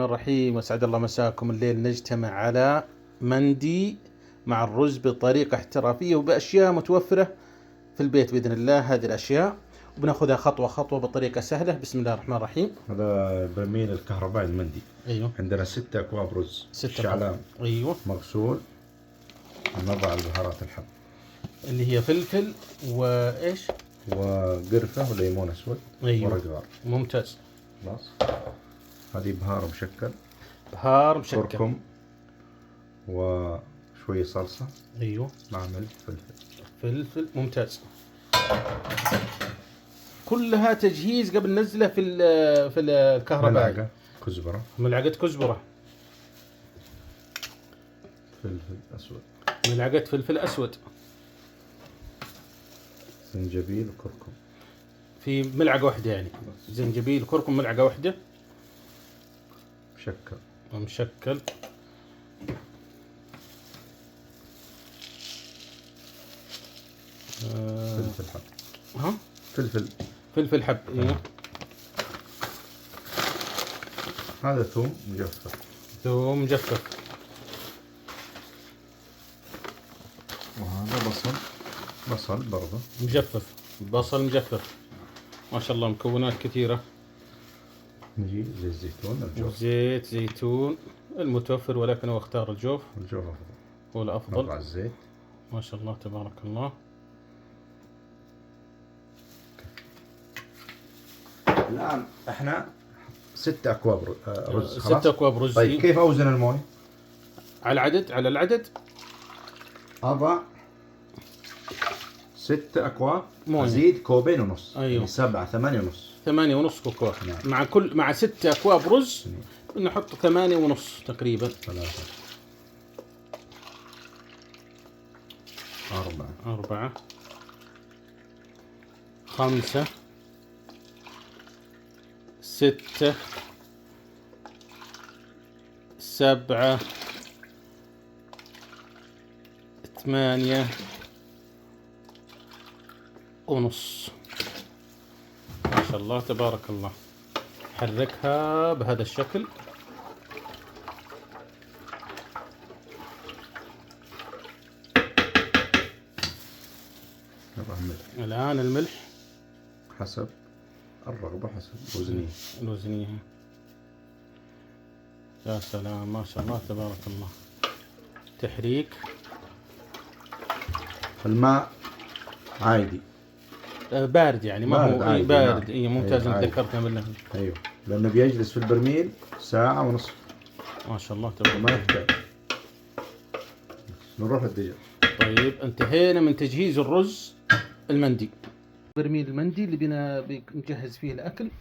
الرحيم وسعد الله مساكم. الليل نجتمع على مندي مع الرز بطريقة احترافية وبأشياء متوفرة في البيت بإذن الله. هذه الأشياء وبناخذها خطوة خطوة بطريقة سهلة. بسم الله الرحمن الرحيم. هذا برميل الكهربائي المندي. أيوه. عندنا 6 أكواب رز. 6 شعلان. أيوه. مغسول. نضع البهارات الحب اللي هي فلفل وإيش؟ وقرفة وليمون أسود. أيوه. ورق غار. ممتاز. خلاص. هذه بهار مشكل. بهار مشكل. كركم وشوية صلصة. أيوه. مع ملح فلفل ممتاز. كلها تجهيز قبل نزله في الكهرباء. ملعقة كزبرة. ملعقة كزبرة. فلفل أسود. ملعقة فلفل أسود. زنجبيل وكركم. في ملعقة واحدة يعني. زنجبيل وكركم ملعقة واحدة. مشكل. فلفل حب. ها؟ فلفل حب. ايوه. هذا ثوم مجفف. وهذا بصل برضه مجفف. بصل مجفف. ما شاء الله مكونات كثيرة. نجي زيت زيتون الجوف. زيت زيتون المتوفر، ولكن هو اختار الجوف. الجوف هو الأفضل. نضع الزيت. ما شاء الله تبارك الله. الآن احنا 6 أكواب رز. 6 أكواب رز. طيب كيف أوزن المويه؟ على العدد. أضع 6 أكواب مويه. أزيد كوبين ونص. أيوه. يعني 7 8 ونص. 8 ونص كوب. نعم. مع 6 أكواب رز نحط 8 ونص تقريبا. 3 4 5 6 7 8 ونص. ما شاء الله تبارك الله. حركها بهذا الشكل. الآن الملح حسب الرغبة، حسب الوزنية. يا سلام ما شاء الله تبارك الله. تحريك. الماء عادي بارد يعني ما هو بارد. نعم. ممتاز. انت ذكرتنا بالله. ايوه لانه بيجلس في البرميل 1.5 ساعة. ما شاء الله تبارك ما يحتاج. نروح الدجاج. طيب انتهينا من تجهيز الرز المندي. برميل المندي اللي بنجهز فيه الاكل.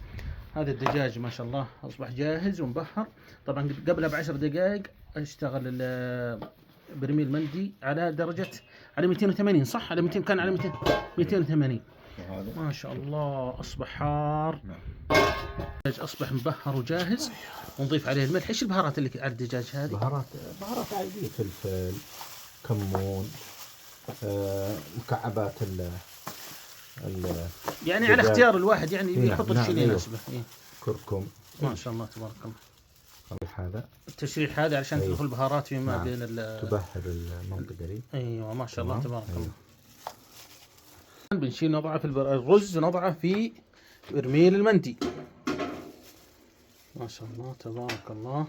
هذا الدجاج ما شاء الله اصبح جاهز ومبهر. طبعا قبلها ب10 دقائق اشتغل برميل مندي على درجة على 280 صح؟ على 200 كان على 280. ما شاء الله اصبح حار. الدجاج اصبح مبهر وجاهز. ونضيف عليه الملح. ايش البهارات اللي على الدجاج هذه؟ بهارات عادية. فلفل، كمون، مكعبات يعني على اختيار الواحد يعني يحط الشيء اللي يناسبه. كركم. ما شاء الله تبارك الله. هذا التشريح هذا عشان تدخل البهارات فيما بين تبهر المنطقة دي. ايوه ما شاء الله تبارك الله. بنشيل نضعه في الرز ونضعه في برميل المندي. ما شاء الله تبارك الله.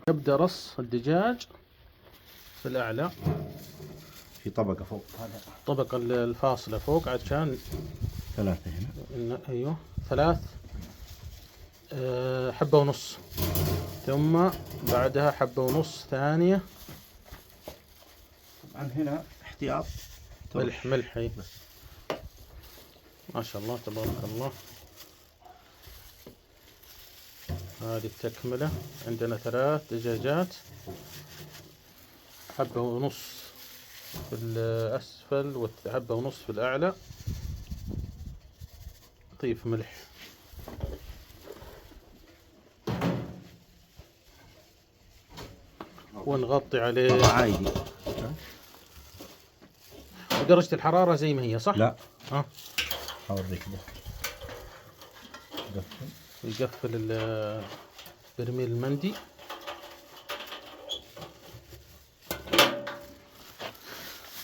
نبدأ رص الدجاج في الأعلى في طبقة فوق. هذا الطبقة الفاصلة فوق عشان 3 هنا. ايوه 3 حبة ونص. ثم بعدها حبة ونص ثانية. طبعا هنا احتياط ملح اي. ما شاء الله تبارك الله. هذه التكملة. عندنا 3 دجاجات. حبة ونص في الأسفل وحبة ونص في الأعلى. نضيف ملح. ونغطي عليه عادي. ودرجة الحرارة زي ما هي صح؟ لا ها اوريك ده. يقفل برميل المندي.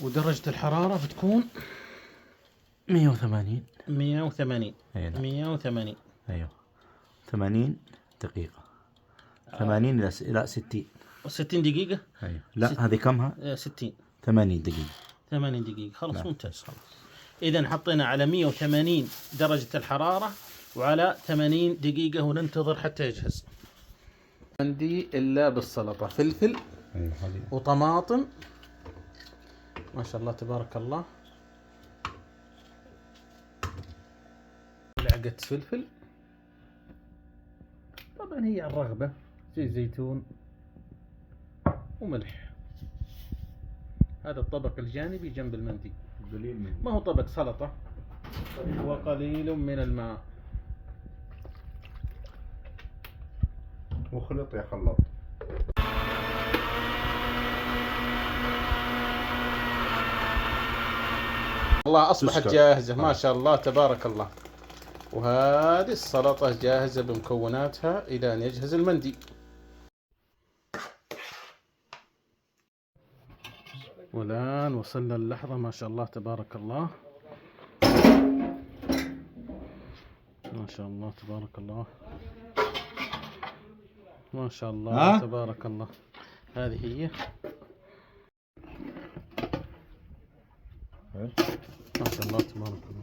ودرجة الحرارة بتكون 180. 180. أي نعم. 180. ايوه 80 دقيقة. 80 إلى 60. 60 دقيقة. ايوه لا هذه كمها؟ 60. 80 دقيقة. 80 دقيقة خلاص. نعم. ممتاز. إذا حطينا على 180 درجة الحرارة وعلى 80 دقيقة وننتظر حتى يجهز. عندي إلا بالسلطة فلفل وطماطم ما شاء الله تبارك الله. ملعقة فلفل طبعا هي على الرغبة، زيت زيتون وملح. هذا الطبق الجانبي جنب المندي، ما هو طبق سلطة، وقليل من الماء. وخلط يا خلاط. والله أصبحت جاهزة ما شاء الله تبارك الله. وهذه السلطة جاهزة بمكوناتها إلى أن يجهز المندي. والآن وصلنا اللحظة ما شاء الله تبارك الله. ما شاء الله تبارك الله. ما شاء الله تبارك الله. هذه هي ما شاء الله تبارك الله.